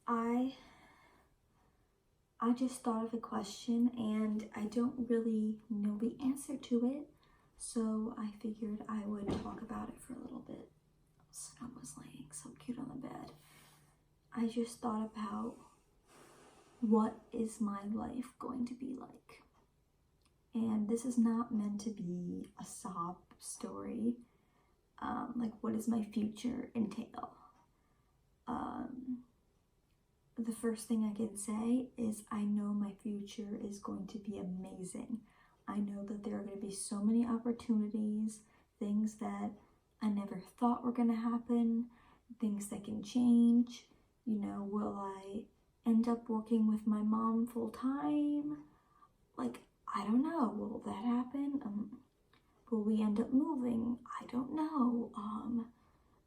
I just thought of a question and I don't really know the answer to it, so I figured I would talk about it for a little bit. Snow was laying so cute on the bed. I just thought about, what is my life going to be like? And this is not meant to be a sob story. Like, what does my future entail? The first thing I can say is I know my future is going to be amazing. I know that there are going to be so many opportunities, things that I never thought were going to happen, things that can change. You know, will I end up working with my mom full time? Like, I don't know. Will that happen? Will we end up moving? I don't know.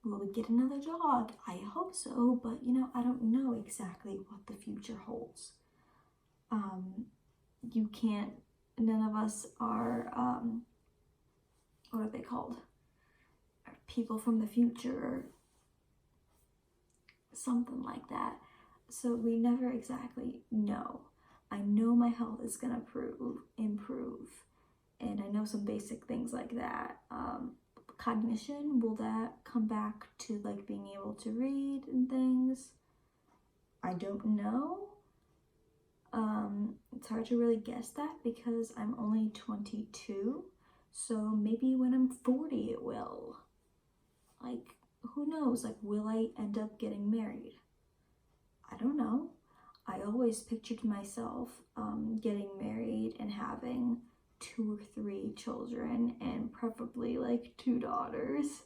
Will we get another dog? I hope so, but you know, I don't know exactly what the future holds. You can't, none of us are, what are they called? People from the future, or something like that. So we never exactly know. I know my health is gonna improve, and I know some basic things like that. Cognition, will that come back to like being able to read and things? I don't know. It's hard to really guess that because I'm only 22, so maybe when I'm 40 it will. Like, who knows? Like, will I end up getting married? I don't know. I always pictured myself getting married and having 2 or 3 children, and preferably like 2 daughters.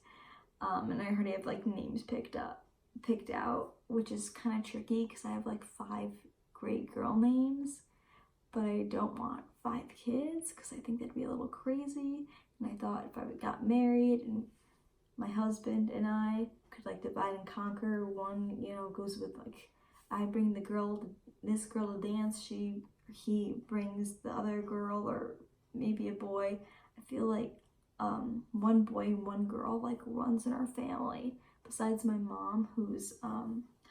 And I already have like names picked out, which is kind of tricky because I have like 5 great girl names, but I don't want 5 kids because I think that'd be a little crazy. And I thought if I got married and my husband and I could like divide and conquer, one, you know, goes with like, I bring this girl to dance, he brings the other girl, or maybe a boy. I feel like one boy and one girl like runs in our family, besides my mom, who's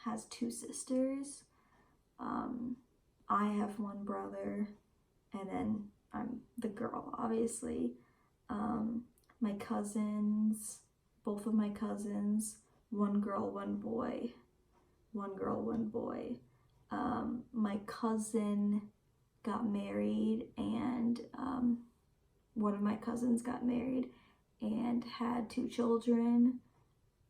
has 2 sisters. I have 1 brother, and then I'm the girl, obviously. My cousins, both of my cousins, 1 girl, 1 boy. 1 girl, 1 boy. My cousin got married, and one of my cousins got married and had 2 children,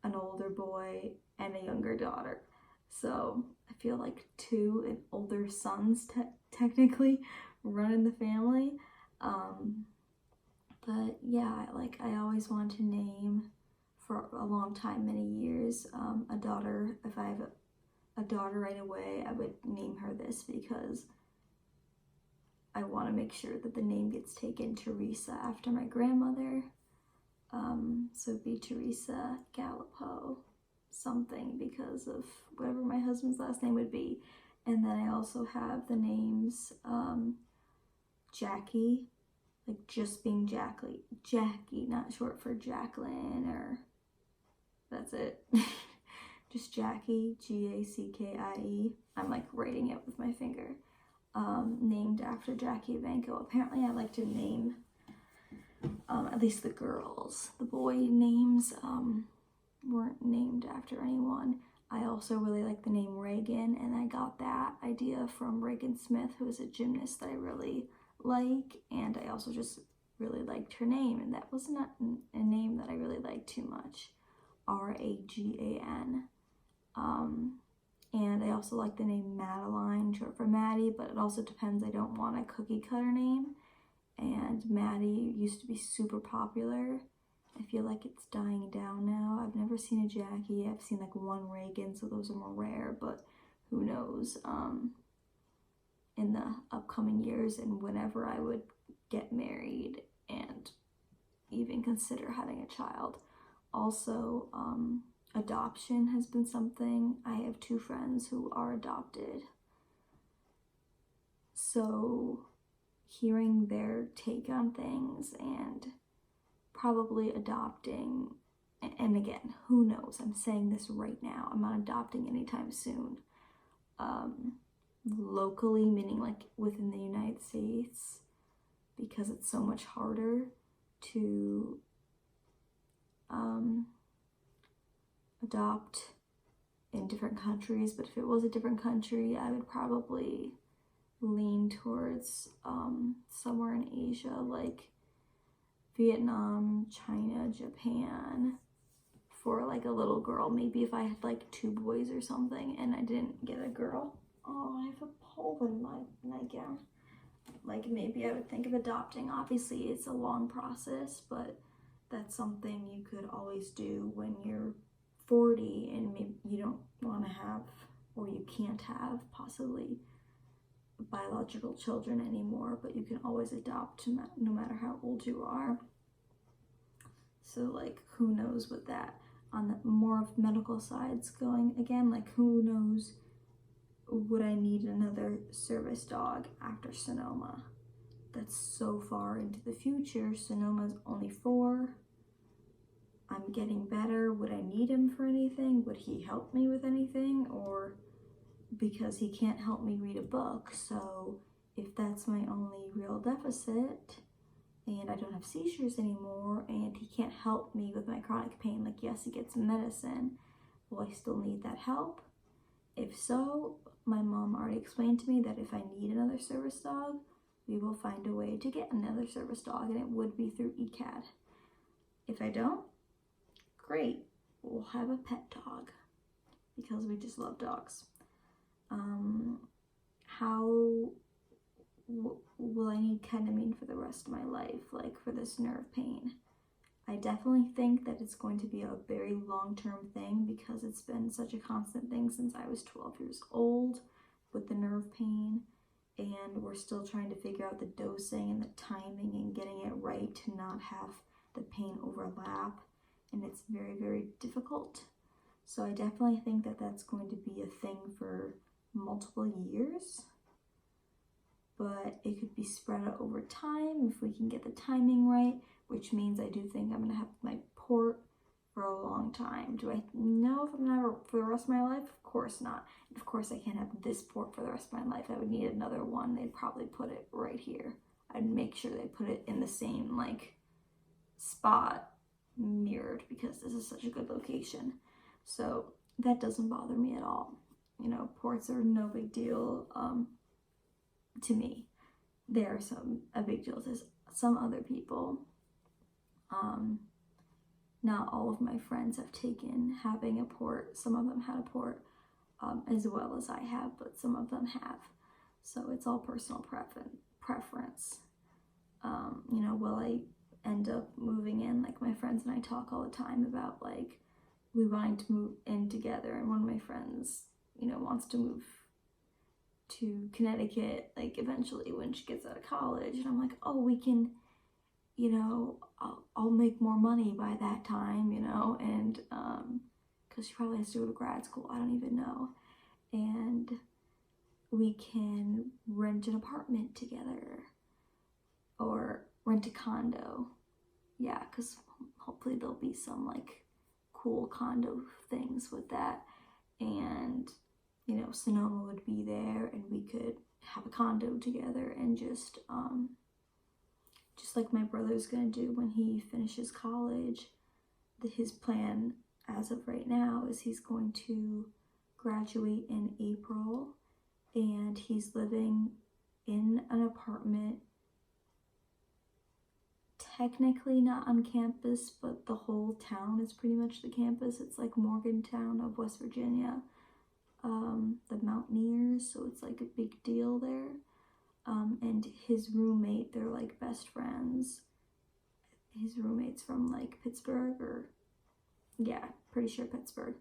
an older boy and a younger daughter. So I feel like 2 and older sons technically run in the family. But yeah, like I always wanted to name, for a long time, many years, a daughter. If I have a daughter right away, I would name her this because I want to make sure that the name gets taken Teresa after my grandmother. So it'd be Teresa Gallipo something, because of whatever my husband's last name would be. And then I also have the names Jackie, like just being Jackie, not short for Jacqueline, or that's it. Just Jackie, Gackie. I'm like writing it with my finger. Named after Jackie Evancho. Apparently I like to name at least the girls. The boy names weren't named after anyone. I also really like the name Reagan, and I got that idea from Reagan Smith, who is a gymnast that I really like, and I also just really liked her name, and that was not a name that I really liked too much. Ragan. And I also like the name Madeline, short for Maddie, but it also depends. I don't want a cookie cutter name, and Maddie used to be super popular. I feel like it's dying down now. I've never seen a Jackie. I've seen like 1 Reagan, so those are more rare, but who knows, in the upcoming years and whenever I would get married and even consider having a child. Also, adoption has been something. I have 2 friends who are adopted. So hearing their take on things and probably adopting, and again, who knows, I'm saying this right now, I'm not adopting anytime soon, locally, meaning like within the United States, because it's so much harder to adopt in different countries. But if it was a different country, I would probably lean towards somewhere in Asia, like Vietnam, China, Japan, for like a little girl. Maybe if I had like 2 boys or something and I didn't get a girl. Oh, I have a hole in my nightgown. Like, maybe I would think of adopting. Obviously it's a long process, but that's something you could always do when you're 40 and maybe you don't want to have, or you can't have possibly, biological children anymore, but you can always adopt no matter how old you are. So like, who knows what that, on the more of medical sides going, again, like, who knows, would I need another service dog after Sonoma? That's so far into the future. Sonoma's only 4. I'm getting better. Would I need him for anything? Would he help me with anything? Or, because he can't help me read a book, so if that's my only real deficit and I don't have seizures anymore and he can't help me with my chronic pain, like, yes, he gets medicine, will I still need that help? If so, my mom already explained to me that if I need another service dog, we will find a way to get another service dog, and it would be through ECAD. If I don't, great, we'll have a pet dog, because we just love dogs. How will I need ketamine for the rest of my life, like for this nerve pain? I definitely think that it's going to be a very long-term thing, because it's been such a constant thing since I was 12 years old with the nerve pain, and we're still trying to figure out the dosing and the timing and getting it right to not have the pain overlap, and it's very, very difficult. So I definitely think that that's going to be a thing for multiple years, but it could be spread out over time if we can get the timing right, which means I do think I'm going to have my port for a long time. Do I know if I'm going to have it for the rest of my life? Of course not. Of course I can't have this port for the rest of my life. I would need another one. They'd probably put it right here. I'd make sure they put it in the same like spot, mirrored, because this is such a good location. So that doesn't bother me at all. You know, ports are no big deal to me. They're a big deal to some other people. Not all of my friends have taken having a port. Some of them had a port as well as I have, but some of them have. So it's all personal preference. You know, will I end up moving in? Like, my friends and I talk all the time about like we wanting to move in together, and one of my friends, you know, wants to move to Connecticut like eventually when she gets out of college, and I'm like, oh, we can, you know, I'll make more money by that time, you know, and because she probably has to go to grad school, I don't even know, and we can rent an apartment together or rent a condo. Yeah, because hopefully there'll be some like cool condo things with that, and you know, Sonoma would be there and we could have a condo together, and just like my brother's gonna do when he finishes college. His plan as of right now is he's going to graduate in April, and he's living in an apartment, technically not on campus, but the whole town is pretty much the campus. It's like Morgantown of West Virginia, the Mountaineers, so it's like a big deal there. And his roommate, they're like best friends. His roommate's from like Pittsburgh, or yeah, pretty sure Pittsburgh.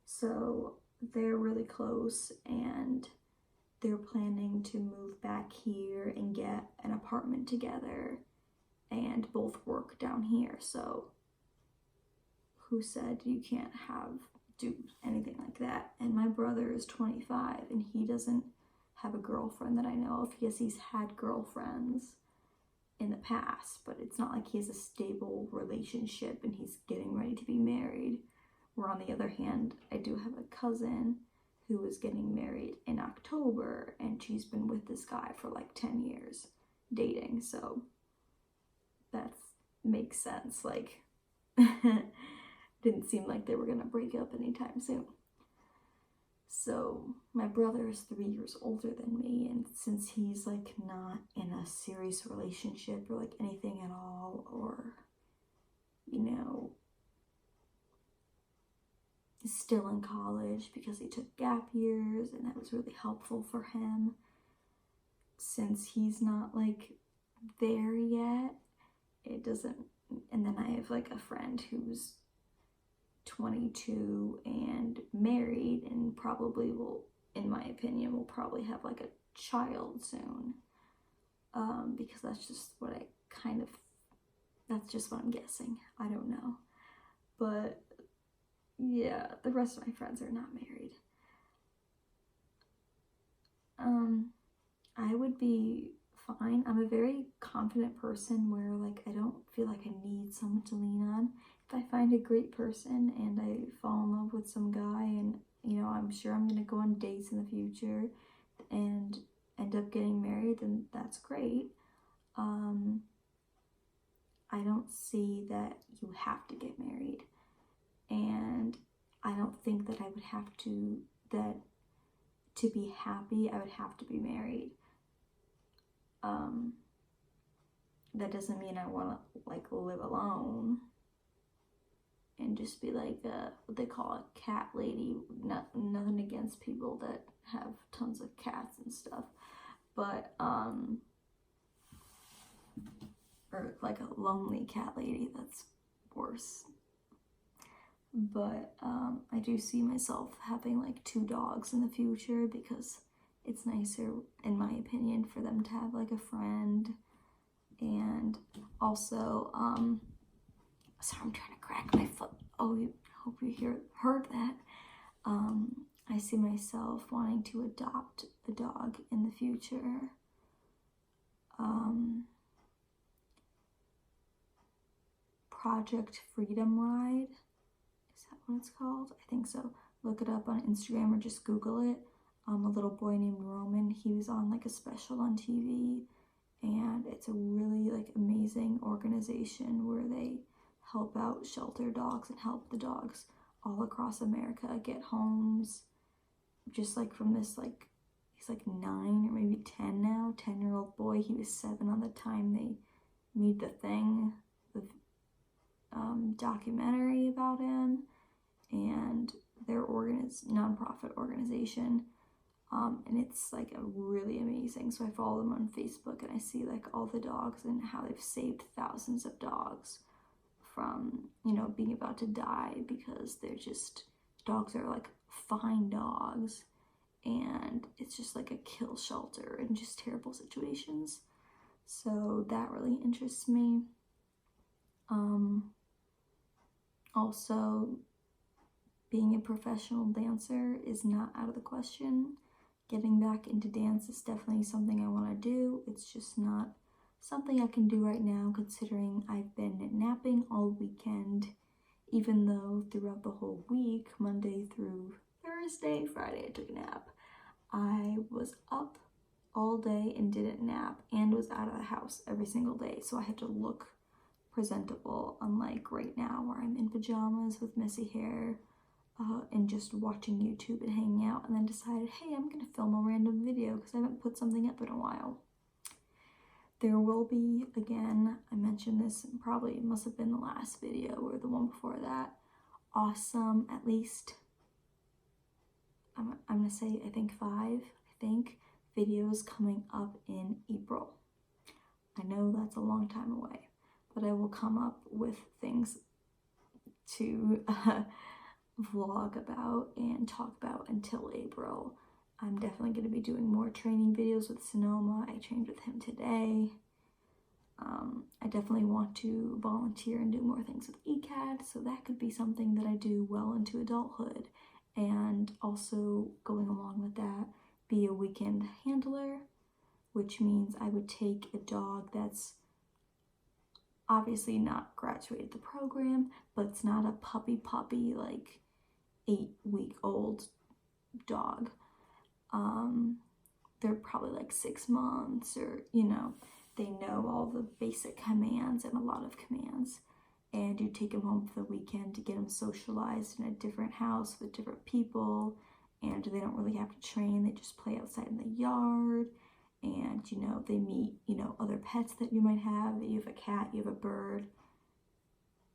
So they're really close, and they're planning to move back here and get an apartment together and both work down here. So who said you can't do anything like that? And my brother is 25 and he doesn't have a girlfriend that I know of. Yes, he's had girlfriends in the past, but it's not like he has a stable relationship and he's getting ready to be married. Where on the other hand, I do have a cousin who is getting married in October, and she's been with this guy for like 10 years dating, so that makes sense. Like, didn't seem like they were gonna break up anytime soon. So my brother is 3 years older than me, and since he's like not in a serious relationship or like anything at all, or you know, still in college because he took gap years, and that was really helpful for him. Since he's not like there yet, it doesn't. And then I have like a friend who's 22 and married, and probably will, in my opinion, will probably have like a child soon, because that's just what I'm guessing. I don't know, but yeah, the rest of my friends are not married. I would be fine. I'm a very confident person where like I don't feel like I need someone to lean on. If I find a great person and I fall in love with some guy, and you know, I'm sure I'm gonna go on dates in the future and end up getting married, then that's great. I don't see that you have to get married, and I don't think that I would have to, that to be happy I would have to be married. That doesn't mean I want to like live alone and just be like what they call a cat lady. Nothing against people that have tons of cats and stuff, but or like a lonely cat lady, that's worse. But I do see myself having like 2 dogs in the future, because it's nicer, in my opinion, for them to have like a friend. And also, sorry, I'm trying to crack my foot. Oh, I hope you heard that. I see myself wanting to adopt a dog in the future. Project Freedom Ride, is that what it's called? I think so. Look it up on Instagram or just Google it. A little boy named Roman, he was on like a special on TV, and it's a really like amazing organization where they help out shelter dogs and help the dogs all across America get homes. Just like from this, like, he's like 9 or maybe 10 now, 10-year-old boy. He was 7 on the time they made the documentary about him, and their nonprofit organization. And it's like a really amazing. So I follow them on Facebook, and I see like all the dogs and how they've saved thousands of dogs from, you know, being about to die, because dogs are like fine dogs, and it's just like a kill shelter in just terrible situations. So that really interests me. Also, being a professional dancer is not out of the question. Getting back into dance is definitely something I want to do. It's just not something I can do right now, considering I've been napping all weekend, even though throughout the whole week, Monday through Thursday, Friday, I took a nap. I was up all day and didn't nap, and was out of the house every single day, so I had to look presentable, unlike right now where I'm in pajamas with messy hair, and just watching YouTube and hanging out, and then decided, hey, I'm gonna film a random video because I haven't put something up in a while. There will be, again, I mentioned this, probably must have been the last video or the one before that, awesome, at least, I'm gonna say, I think 5, videos coming up in April. I know that's a long time away, but I will come up with things to vlog about and talk about until April. I'm definitely going to be doing more training videos with Sonoma. I trained with him today. I definitely want to volunteer and do more things with ECAD, so that could be something that I do well into adulthood. And also, going along with that, be a weekend handler, which means I would take a dog that's obviously not graduated the program, but it's not a puppy like 8-week-old dog. They're probably like 6 months, or, you know, they know all the basic commands and a lot of commands. And you take them home for the weekend to get them socialized in a different house with different people, and they don't really have to train. They just play outside in the yard, and, you know, they meet, you know, other pets that you might have. You have a cat, you have a bird,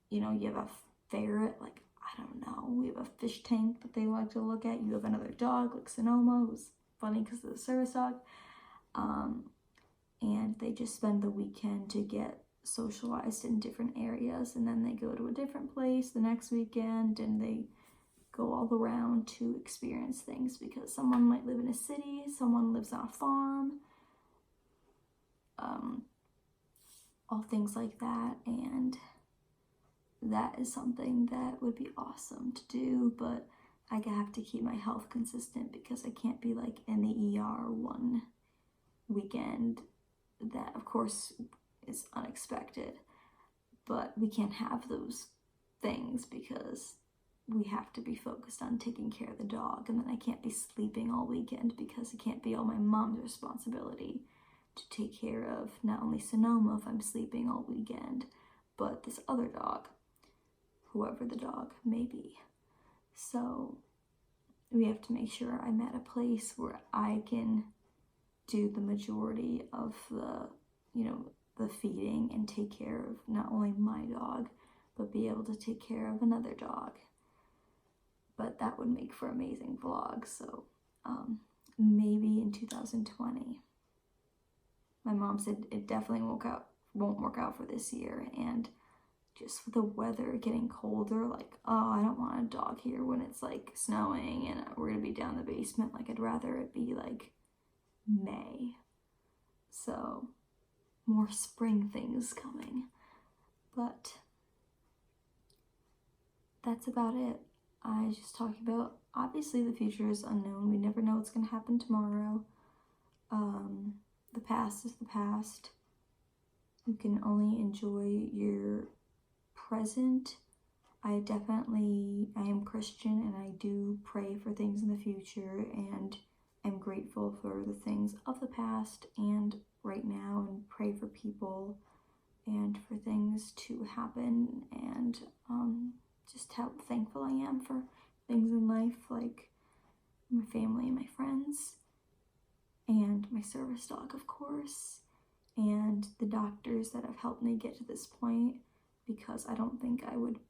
you know, you have a ferret, like, I don't know, we have a fish tank that they like to look at. You have another dog like Sonoma, who's funny because of the service dog. And they just spend the weekend to get socialized in different areas, and then they go to a different place the next weekend, and they go all around to experience things, because someone might live in a city, someone lives on a farm, all things like that. And that is something that would be awesome to do, but I have to keep my health consistent, because I can't be like in the ER one weekend. That, of course, is unexpected, but we can't have those things because we have to be focused on taking care of the dog. And then I can't be sleeping all weekend, because it can't be all my mom's responsibility to take care of not only Sonoma if I'm sleeping all weekend, but this other dog, whoever the dog may be. So we have to make sure I'm at a place where I can do the majority of the, you know, the feeding, and take care of not only my dog, but be able to take care of another dog. But that would make for amazing vlogs. So maybe in 2020. My mom said it definitely won't work out for this year, and just with the weather getting colder, like, oh, I don't want a dog here when it's like snowing and we're gonna be down in the basement. Like, I'd rather it be like May. So more spring things coming. But that's about it. I was just talking about, obviously the future is unknown. We never know what's gonna happen tomorrow. The past is the past. You can only enjoy your present. I am Christian, and I do pray for things in the future, and I'm grateful for the things of the past and right now, and pray for people and for things to happen, and just how thankful I am for things in life, like my family and my friends, and my service dog, of course, and the doctors that have helped me get to this point, because I don't think I would,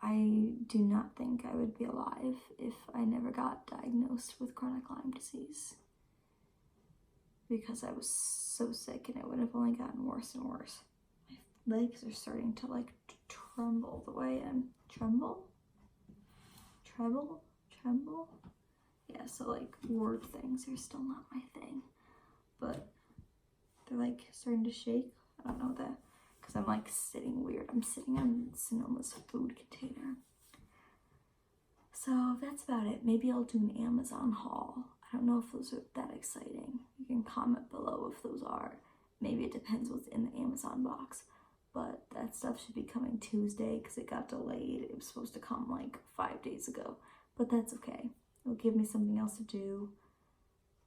I do not think I would be alive if I never got diagnosed with chronic Lyme disease, because I was so sick, and it would have only gotten worse and worse. My legs are starting to like tremble the way I'm tremble. Yeah, so like word things are still not my thing, but they're like starting to shake. I don't know that, because I'm like sitting weird. I'm sitting on Sonoma's food container. So that's about it. Maybe I'll do an Amazon haul. I don't know if those are that exciting. You can comment below if those are. Maybe it depends what's in the Amazon box. But that stuff should be coming Tuesday, because it got delayed. It was supposed to come like 5 days ago. But that's okay. It'll give me something else to do.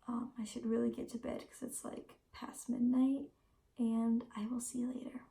I should really get to bed, because it's like past midnight. And I will see you later.